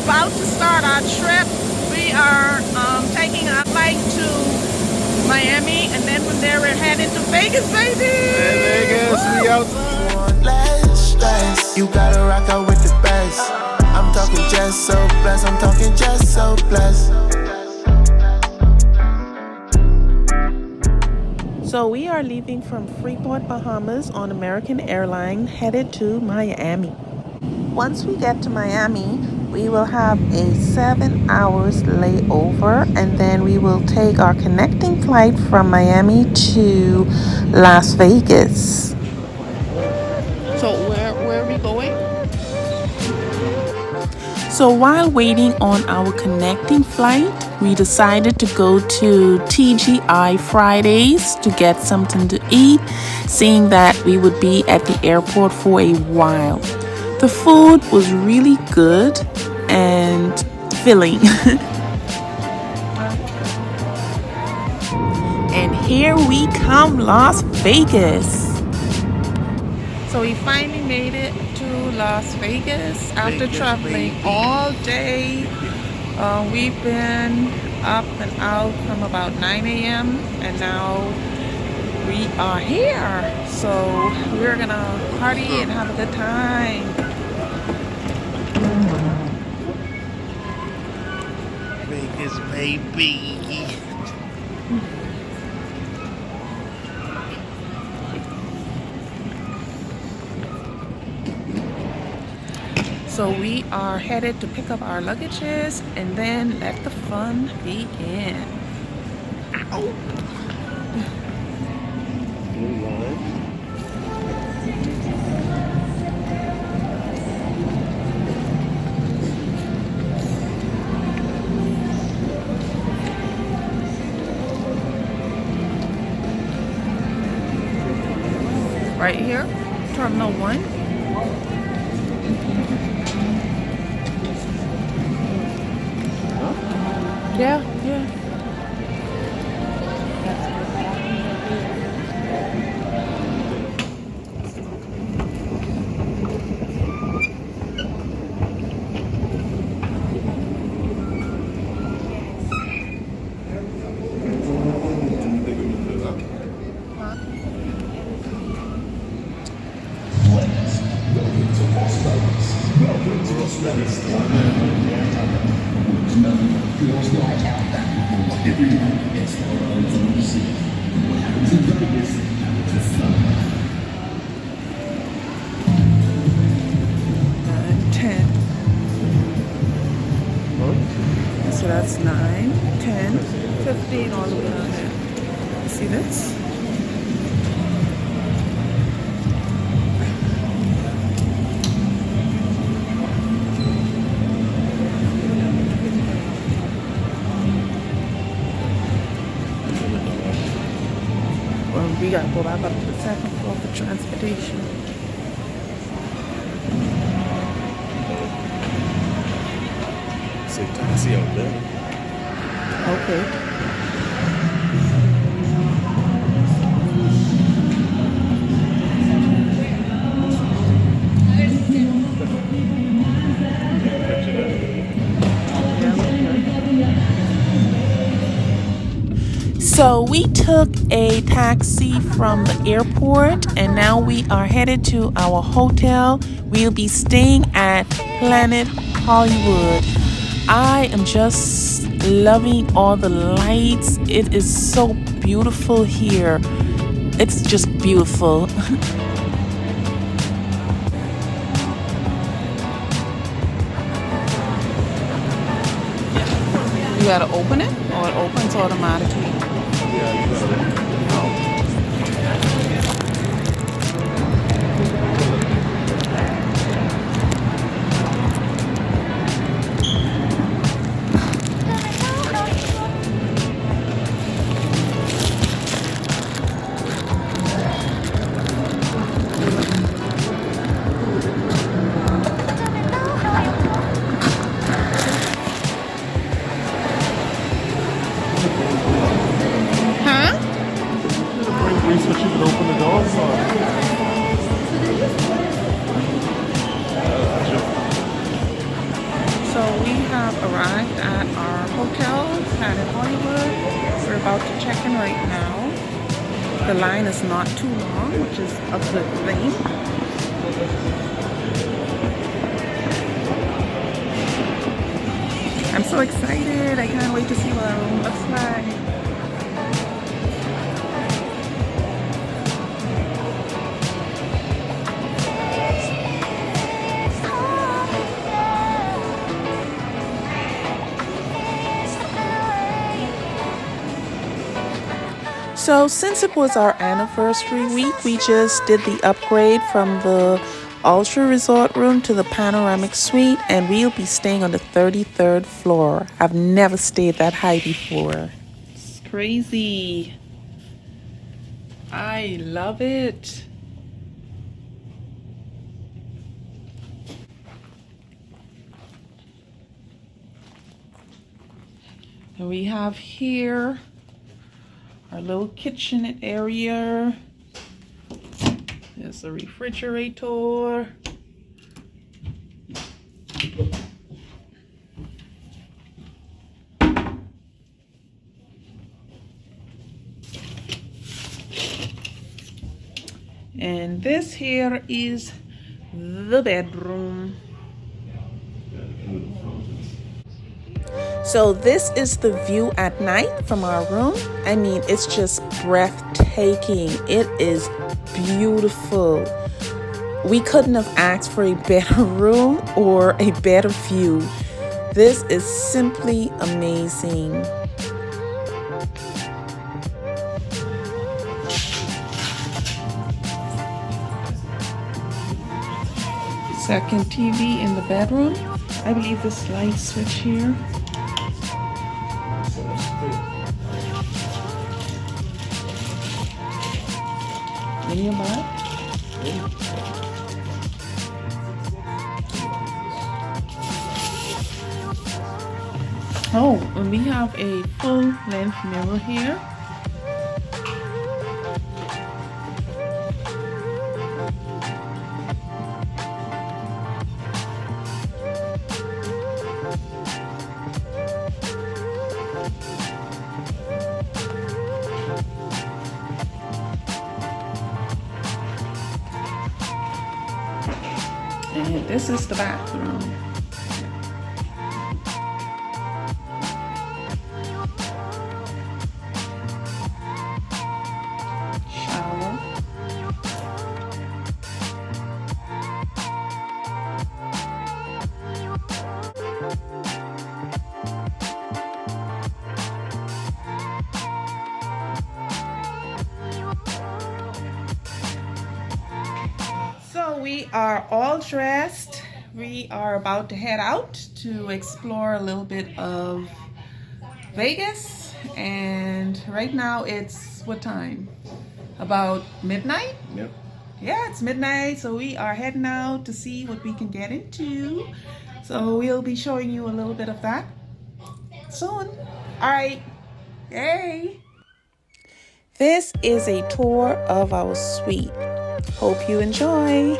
about to start our trip. We are taking a flight to Miami, and then from there we're headed to Vegas, baby. Hey Vegas, we outside. Want less stress, you gotta rock out with the best. I'm talking just so blessed, I'm talking just so blessed. So we are leaving from Freeport, Bahamas on American Airlines headed to Miami. Once we get to Miami, we will have a 7 hours layover, and then we will take our connecting flight from Miami to Las Vegas. So where are we going? So while waiting on our connecting flight, we decided to go to TGI Fridays to get something to eat, seeing that we would be at the airport for a while. The food was really good and filling. And here we come, Las Vegas. So we finally made it to Las Vegas after traveling all day. We've been up and out from about 9 a.m. and now we are here. So we're gonna party and have a good time. Vegas, baby. So we are headed to pick up our luggages and then let the fun begin. Ow. Right here, Terminal 1. Yeah. So that's 9, 10, 15 all the way down there. See this? Well, we gotta go back up to the second floor for transportation. Taxi out there. Okay. So we took a taxi from the airport and now we are headed to our hotel. We'll be staying at Planet Hollywood. I am just loving all the lights. It is so beautiful here. It's just beautiful. You gotta open it or it opens automatically? So she can open the doors. So So we have arrived at our hotel, Planet Hollywood. We're about to check in right now. The line is not too long, which is a good thing. I'm so excited. I can't wait to see what our room looks like. So since it was our anniversary week, we just did the upgrade from the Ultra Resort room to the Panoramic Suite, and we'll be staying on the 33rd floor. I've never stayed that high before. It's crazy. I love it. And we have here our little kitchen area. There's a refrigerator. And this here is the bedroom. So this is the view at night from our room. I mean, it's just breathtaking. It is beautiful. We couldn't have asked for a better room or a better view. This is simply amazing. Second TV in the bedroom. I believe this light switch here. In your bed? Oh, and we have a full length mirror here. And this is the bathroom. Shower. So we are all dressed. We are about to head out to explore a little bit of Vegas. And right now it's what time? About midnight? Yep. Yeah, it's midnight. So we are heading out to see what we can get into. So we'll be showing you a little bit of that soon. All right. Yay. This is a tour of our suite. Hope you enjoy.